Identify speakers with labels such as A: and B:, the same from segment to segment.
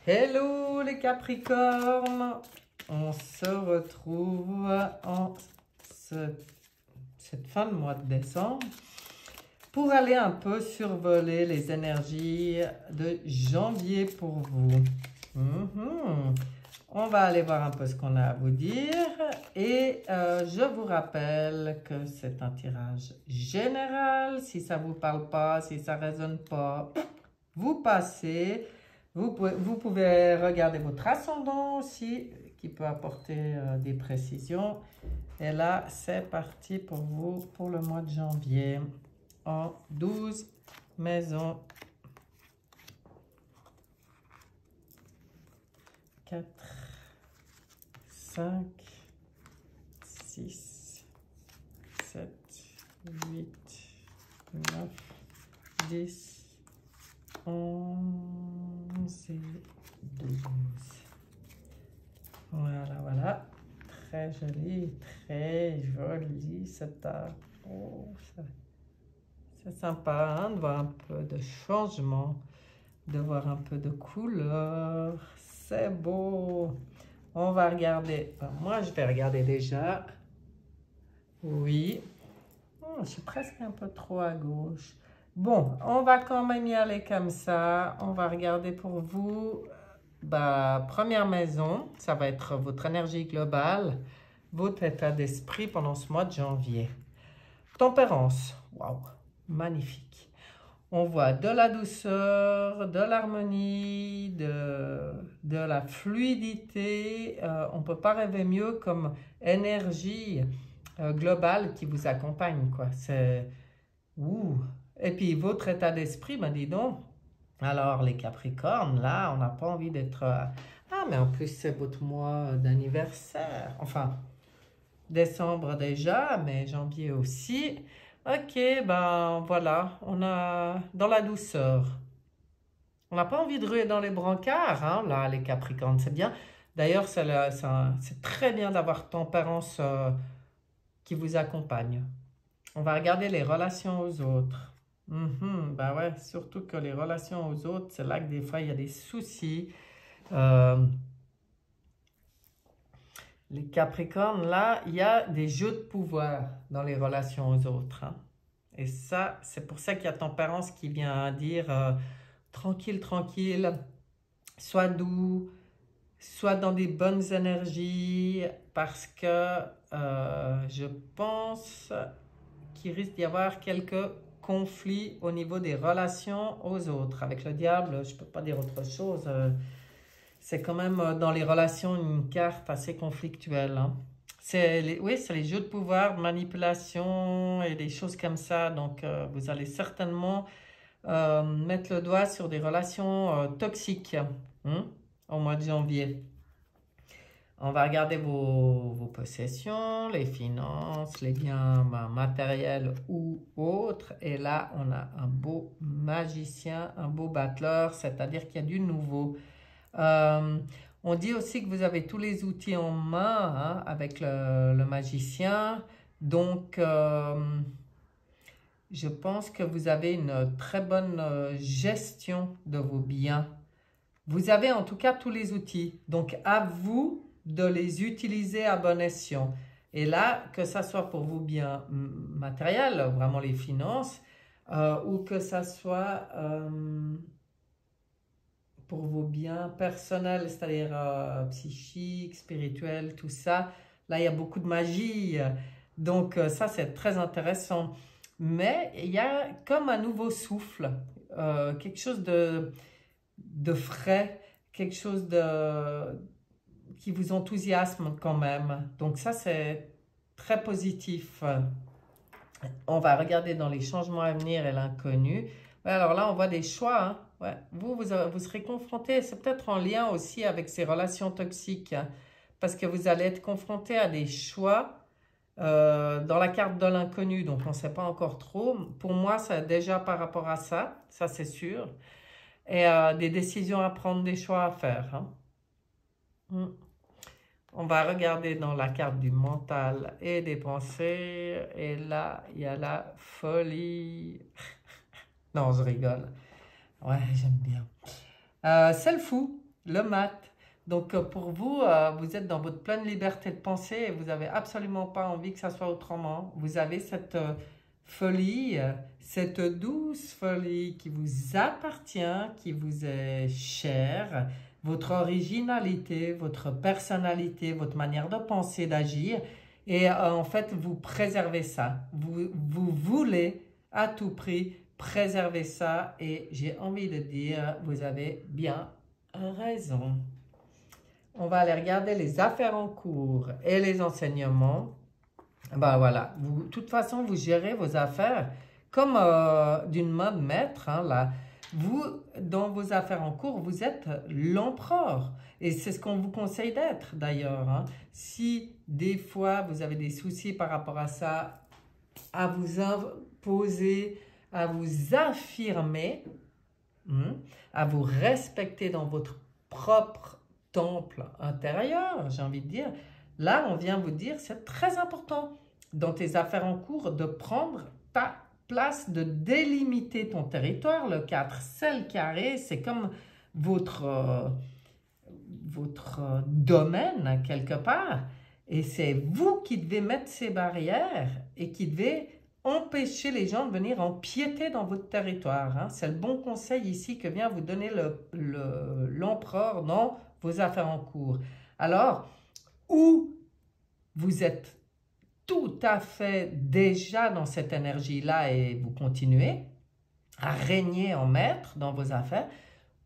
A: Hello les Capricornes, on se retrouve en cette fin de mois de décembre pour aller un peu survoler les énergies de janvier pour vous. On va aller voir un peu ce qu'on a à vous dire et je vous rappelle que c'est un tirage général. Si ça ne vous parle pas, si ça ne résonne pas, vous passez. Vous pouvez regarder votre ascendant aussi, qui peut apporter des précisions. Et là, c'est parti pour vous pour le mois de janvier, en 12 maisons. 4, 5, 6, 7, 8, 9, 10, 11 et 12. Voilà. Très joli cette art. Oh, c'est sympa hein, de voir un peu de changement, de voir un peu de couleur. C'est beau. On va regarder. Moi, je vais regarder déjà. Oui. Je suis presque un peu trop à gauche. Bon, on va quand même y aller comme ça. On va regarder pour vous. Première maison, ça va être votre énergie globale, votre état d'esprit pendant ce mois de janvier. Tempérance, waouh, magnifique. On voit de la douceur, de l'harmonie, de la fluidité. On ne peut pas rêver mieux comme énergie globale qui vous accompagne, quoi. C'est... Ouh. Et puis, votre état d'esprit, dis donc. Alors, les Capricornes, là, on n'a pas envie d'être... Ah, mais en plus, c'est votre mois d'anniversaire. Enfin, décembre déjà, mais janvier aussi. Ok, voilà, on a dans la douceur. On n'a pas envie de ruer dans les brancards, hein, là, les Capricornes, c'est bien. D'ailleurs, c'est très bien d'avoir tempérance qui vous accompagne. On va regarder les relations aux autres. Ouais, surtout que les relations aux autres, c'est là que des fois il y a des soucis. Les Capricornes, là, il y a des jeux de pouvoir dans les relations aux autres. Hein. Et ça, c'est pour ça qu'il y a tempérance qui vient dire tranquille, tranquille, sois doux, sois dans des bonnes énergies, parce que je pense qu'il risque d'y avoir quelques conflits au niveau des relations aux autres. Avec le diable, je ne peux pas dire autre chose. C'est quand même dans les relations une carte assez conflictuelle. Hein. Oui, c'est les jeux de pouvoir, de manipulation et des choses comme ça. Donc, vous allez certainement mettre le doigt sur des relations toxiques au mois de janvier. On va regarder vos possessions, les finances, les biens matériels ou autres. Et là, on a un beau magicien, un beau battleur, c'est-à-dire qu'il y a du nouveau. On dit aussi que vous avez tous les outils en main hein, avec le magicien. Donc, je pense que vous avez une très bonne gestion de vos biens. Vous avez en tout cas tous les outils. Donc, à vous de les utiliser à bon escient. Et là, que ça soit pour vos biens matériels, vraiment les finances, ou que ça soit pour vos biens personnels, c'est-à-dire psychiques, spirituels, tout ça. Là, il y a beaucoup de magie. Donc, ça, c'est très intéressant. Mais il y a comme un nouveau souffle, quelque chose de frais, quelque chose qui vous enthousiasme quand même. Donc ça, c'est très positif. On va regarder dans les changements à venir et l'inconnu. Alors là, on voit des choix. Hein. Ouais. Vous serez confronté, c'est peut-être en lien aussi avec ces relations toxiques, hein, parce que vous allez être confronté à des choix dans la carte de l'inconnu, donc on ne sait pas encore trop. Pour moi, c'est déjà par rapport à ça c'est sûr. Et des décisions à prendre, des choix à faire. Hein. On va regarder dans la carte du mental et des pensées. Et là, il y a la folie. Non, je rigole. Ouais, j'aime bien. C'est le fou. le mat. Donc pour vous, vous êtes dans votre pleine liberté de penser et vous n'avez absolument pas envie que ça soit autrement. Vous avez cette folie, cette douce folie qui vous appartient, qui vous est chère, votre originalité, votre personnalité, votre manière de penser, d'agir. Et en fait, vous préservez ça. Vous voulez à tout prix préserver ça. Et j'ai envie de dire, vous avez bien raison. On va aller regarder les affaires en cours et les enseignements. Ben voilà, de toute façon, vous gérez vos affaires comme d'une main de maître. Hein, là. Vous, dans vos affaires en cours, vous êtes l'empereur. Et c'est ce qu'on vous conseille d'être d'ailleurs. Hein. Si des fois, vous avez des soucis par rapport à ça, à vous imposer, à vous affirmer, à vous respecter dans votre propre temple intérieur, j'ai envie de dire, là, on vient vous dire, c'est très important dans tes affaires en cours de prendre ta place, de délimiter ton territoire. Le 4, c'est le carré, c'est comme votre domaine quelque part. Et c'est vous qui devez mettre ces barrières et qui devez empêcher les gens de venir empiéter dans votre territoire. Hein. C'est le bon conseil ici que vient vous donner l'empereur dans vos affaires en cours. Alors, où vous êtes tout à fait déjà dans cette énergie-là et vous continuez à régner en maître dans vos affaires,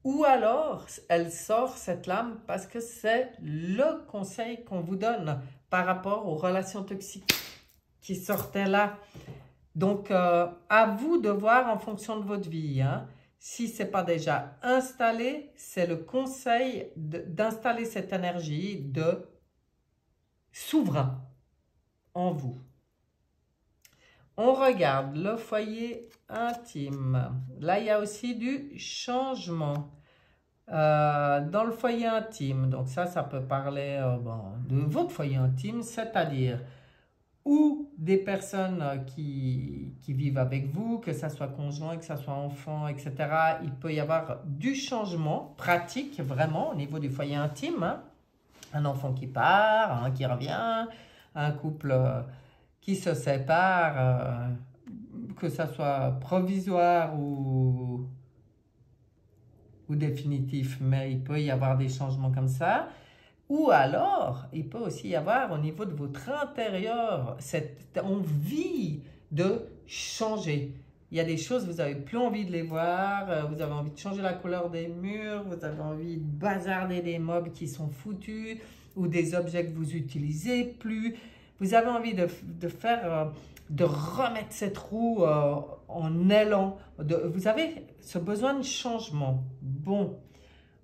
A: ou alors elle sort cette lame parce que c'est le conseil qu'on vous donne par rapport aux relations toxiques qui sortaient là. Donc, à vous de voir en fonction de votre vie. Hein. Si ce n'est pas déjà installé, c'est le conseil d'installer cette énergie de souverain en vous. On regarde le foyer intime. Là, il y a aussi du changement dans le foyer intime. Donc ça peut parler de votre foyer intime, c'est-à-dire ou des personnes qui vivent avec vous, que ce soit conjoint, que ce soit enfant, etc. Il peut y avoir du changement pratique, vraiment, au niveau du foyer intime. Hein. Un enfant qui part, qui revient, un couple qui se sépare, que ce soit provisoire ou définitif, mais il peut y avoir des changements comme ça. Ou alors, il peut aussi y avoir au niveau de votre intérieur cette envie de changer. Il y a des choses, vous n'avez plus envie de les voir, vous avez envie de changer la couleur des murs, vous avez envie de bazarder des meubles qui sont foutus ou des objets que vous n'utilisez plus. Vous avez envie de faire, de remettre cette roue en élan. Vous avez ce besoin de changement. Bon.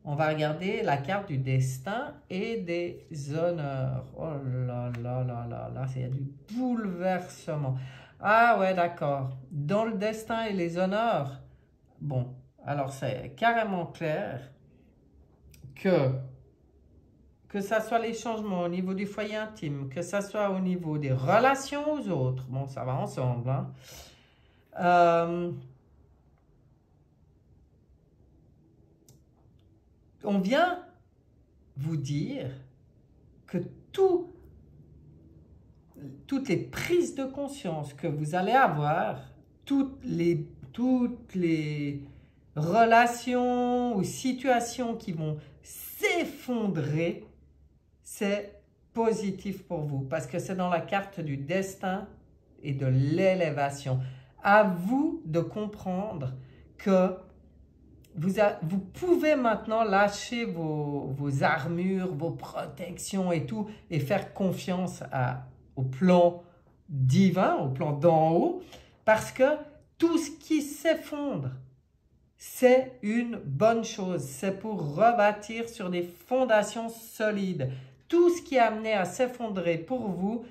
A: On va regarder la carte du destin et des honneurs. Oh là là là là là, il y a du bouleversement. Ah ouais, d'accord. Dans le destin et les honneurs, bon, alors c'est carrément clair que ça soit les changements au niveau du foyer intime, que ça soit au niveau des relations aux autres, bon, ça va ensemble, hein. On vient vous dire que toutes les prises de conscience que vous allez avoir, toutes les relations ou situations qui vont s'effondrer, c'est positif pour vous parce que c'est dans la carte du destin et de l'élévation. À vous de comprendre que vous pouvez maintenant lâcher vos armures, vos protections et tout, et faire confiance au plan divin, au plan d'en haut, parce que tout ce qui s'effondre, c'est une bonne chose. C'est pour rebâtir sur des fondations solides. Tout ce qui est amené à s'effondrer pour vous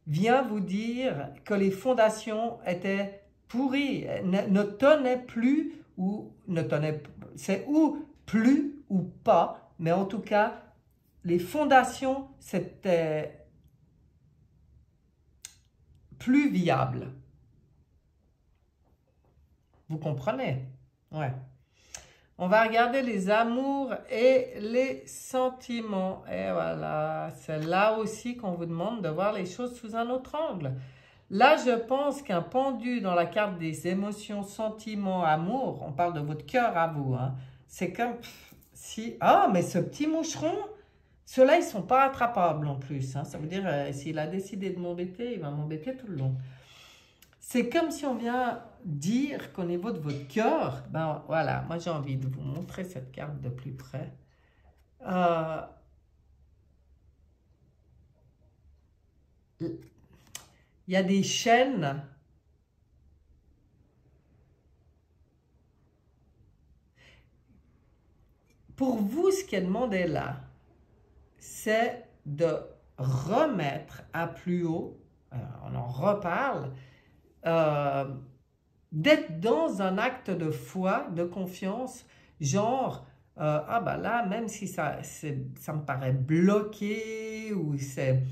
A: vient vous dire que les fondations étaient pourries, ne tenaient plus ou ne tenait, c'est ou plus ou pas, mais en tout cas, les fondations, c'était plus viable. Vous comprenez? Ouais. On va regarder les amours et les sentiments. Et voilà, c'est là aussi qu'on vous demande de voir les choses sous un autre angle. Là, je pense qu'un pendu dans la carte des émotions, sentiments, amour, on parle de votre cœur à vous, hein, c'est comme si... Ah, mais ce petit moucheron, ceux-là, ils ne sont pas attrapables en plus. Hein, ça veut dire, s'il a décidé de m'embêter, il va m'embêter tout le long. C'est comme si on vient dire qu'au niveau de votre cœur, ben voilà, moi j'ai envie de vous montrer cette carte de plus près. Il y a des chaînes. Pour vous, ce qui est demandé là, c'est de remettre à plus haut, on en reparle, d'être dans un acte de foi, de confiance, genre, ah ben là, même si ça me paraît bloqué, ou c'est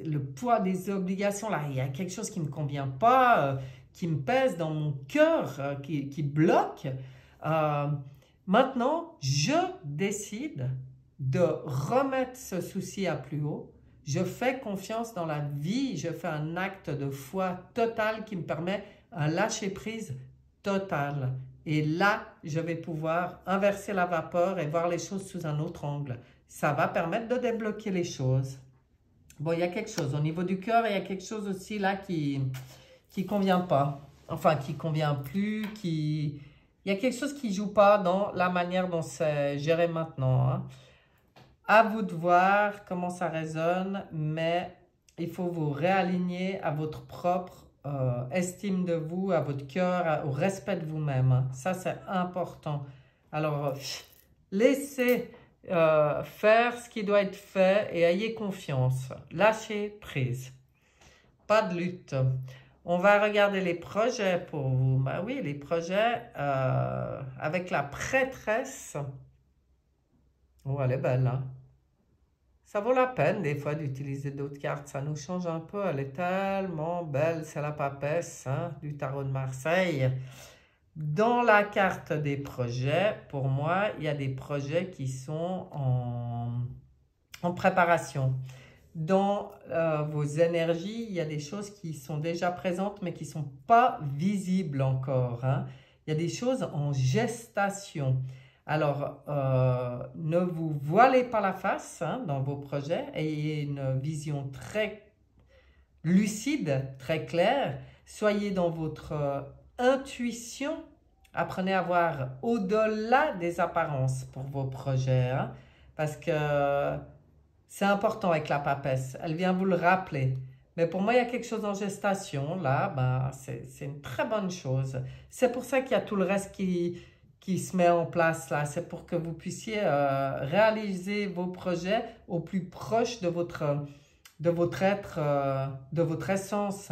A: le poids des obligations, là, il y a quelque chose qui ne me convient pas, qui me pèse dans mon cœur, qui bloque, maintenant, je décide de remettre ce souci à plus haut. Je fais confiance dans la vie, je fais un acte de foi total qui me permet un lâcher-prise total. Et là, je vais pouvoir inverser la vapeur et voir les choses sous un autre angle. Ça va permettre de débloquer les choses. Bon, il y a quelque chose au niveau du cœur, il y a quelque chose aussi là qui convient pas. Enfin, qui convient plus, il y a quelque chose qui joue pas dans la manière dont c'est géré maintenant, hein. À vous de voir comment ça résonne, mais il faut vous réaligner à votre propre estime de vous, à votre cœur, au respect de vous-même, hein. Ça, c'est important. Alors, laissez faire ce qui doit être fait et ayez confiance. Lâchez prise. Pas de lutte. On va regarder les projets pour vous. Ben oui, les projets avec la prêtresse. Oh, elle est belle, hein? Ça vaut la peine des fois d'utiliser d'autres cartes. Ça nous change un peu. Elle est tellement belle. C'est la papesse, hein, du tarot de Marseille. Dans la carte des projets, pour moi, il y a des projets qui sont en préparation. Dans vos énergies, il y a des choses qui sont déjà présentes, mais qui ne sont pas visibles encore, hein. Il y a des choses en gestation. Alors, ne vous voilez pas la face, hein, dans vos projets. Ayez une vision très lucide, très claire. Soyez dans votre intuition. Apprenez à voir au-delà des apparences pour vos projets, hein, parce que c'est important avec la papesse. Elle vient vous le rappeler. Mais pour moi, il y a quelque chose en gestation. Là, ben, c'est une très bonne chose. C'est pour ça qu'il y a tout le reste qui se met en place là. C'est pour que vous puissiez réaliser vos projets au plus proche de votre être, de votre essence,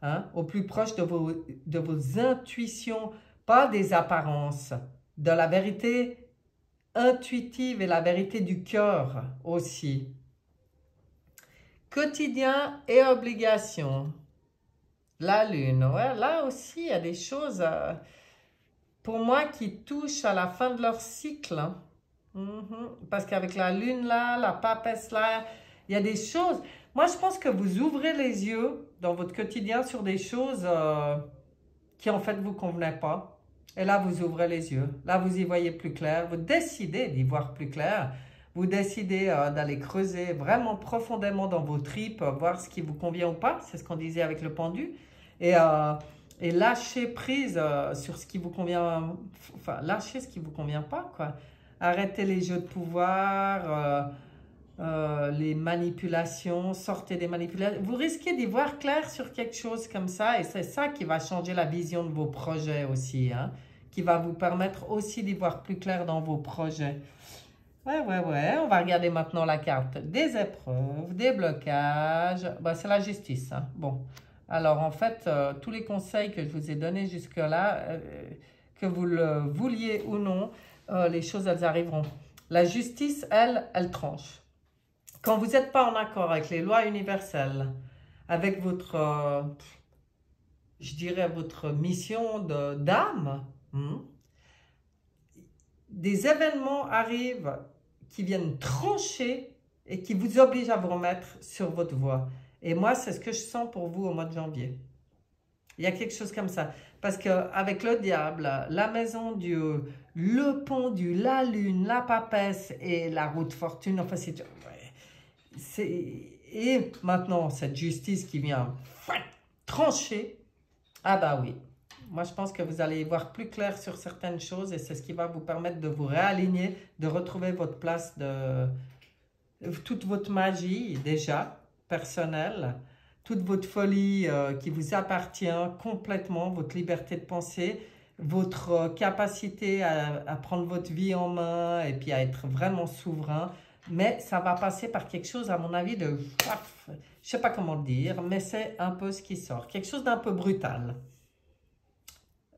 A: hein, au plus proche de vos intuitions, pas des apparences, de la vérité intuitive et la vérité du cœur aussi. Quotidien et obligation. La lune, ouais, là aussi, il y a des choses, pour moi, qui touchent à la fin de leur cycle, hein. Parce qu'avec la lune là, la papesse là, il y a des choses. Moi, je pense que vous ouvrez les yeux dans votre quotidien sur des choses qui en fait vous convenaient pas. Et là, vous ouvrez les yeux. Là, vous y voyez plus clair. Vous décidez d'y voir plus clair. Vous décidez d'aller creuser vraiment profondément dans vos tripes, voir ce qui vous convient ou pas. C'est ce qu'on disait avec le pendu. Et lâcher prise sur ce qui vous convient. Enfin, lâcher ce qui vous convient pas, quoi. Arrêtez les jeux de pouvoir, les manipulations, sortez des manipulations. Vous risquez d'y voir clair sur quelque chose comme ça. Et c'est ça qui va changer la vision de vos projets aussi, hein, qui va vous permettre aussi d'y voir plus clair dans vos projets. Ouais. On va regarder maintenant la carte des épreuves, des blocages. Ben, c'est la justice, hein. Bon. Alors, en fait, tous les conseils que je vous ai donnés jusque-là, que vous le vouliez ou non, les choses, elles arriveront. La justice, elle tranche. Quand vous n'êtes pas en accord avec les lois universelles, avec votre, je dirais, votre mission d'âme, des événements arrivent qui viennent trancher et qui vous obligent à vous remettre sur votre voie. Et moi, c'est ce que je sens pour vous au mois de janvier. Il y a quelque chose comme ça. Parce qu'avec le diable, la maison Dieu, le pendu, la lune, la papesse et la roue de fortune, enfin et maintenant cette justice qui vient trancher, ah bah oui. Moi, je pense que vous allez y voir plus clair sur certaines choses et c'est ce qui va vous permettre de vous réaligner, de retrouver votre place, toute votre magie déjà personnelle, toute votre folie qui vous appartient complètement, votre liberté de penser, votre capacité à prendre votre vie en main et puis à être vraiment souverain. Mais ça va passer par quelque chose, à mon avis, je ne sais pas comment le dire, mais c'est un peu ce qui sort. Quelque chose d'un peu brutal.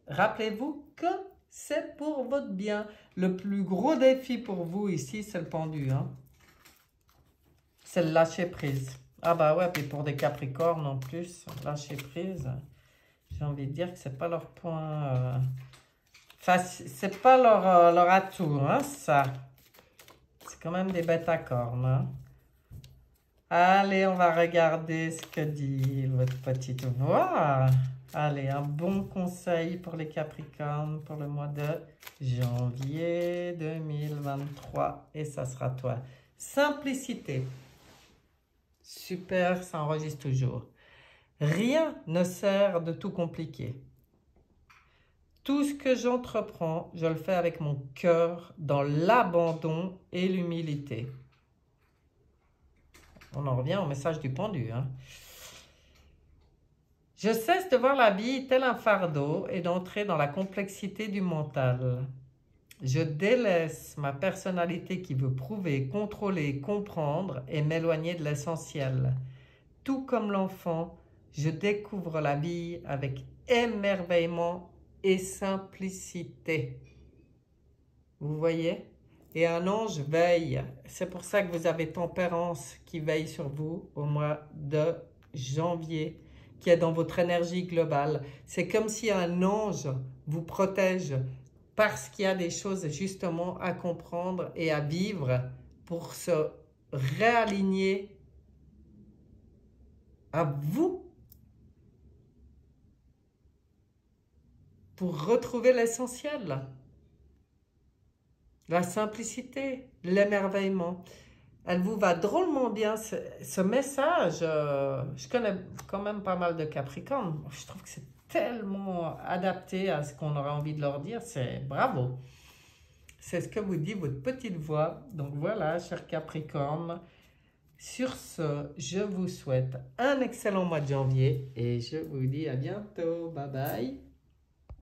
A: Rappelez-vous que c'est pour votre bien. Le plus gros défi pour vous ici, c'est le pendu. Hein? C'est le lâcher prise. Ah bah ouais, puis pour des Capricornes en plus, lâcher prise, j'ai envie de dire que c'est pas leur point... Enfin, c'est pas leur atout, hein, ça. C'est quand même des bêtes à cornes. Hein? Allez, on va regarder ce que dit votre petite voix. Allez, un bon conseil pour les Capricornes pour le mois de janvier 2023. Et ça sera toi. Simplicité. Super, ça enregistre toujours. Rien ne sert de tout compliquer. Tout ce que j'entreprends, je le fais avec mon cœur, dans l'abandon et l'humilité. On en revient au message du pendu. Hein? Je cesse de voir la vie tel un fardeau et d'entrer dans la complexité du mental. Je délaisse ma personnalité qui veut prouver, contrôler, comprendre et m'éloigner de l'essentiel. Tout comme l'enfant, je découvre la vie avec émerveillement et simplicité. Vous voyez? Et un ange veille. C'est pour ça que vous avez Tempérance qui veille sur vous au mois de janvier, qui est dans votre énergie globale. C'est comme si un ange vous protège parce qu'il y a des choses justement à comprendre et à vivre pour se réaligner à vous, pour retrouver l'essentiel, la simplicité, l'émerveillement. Elle vous va drôlement bien, ce message. Je connais quand même pas mal de Capricornes. Je trouve que c'est tellement adapté à ce qu'on aurait envie de leur dire. C'est bravo. C'est ce que vous dit votre petite voix. Donc voilà, cher Capricorne. Sur ce, je vous souhaite un excellent mois de janvier et je vous dis à bientôt. Bye bye.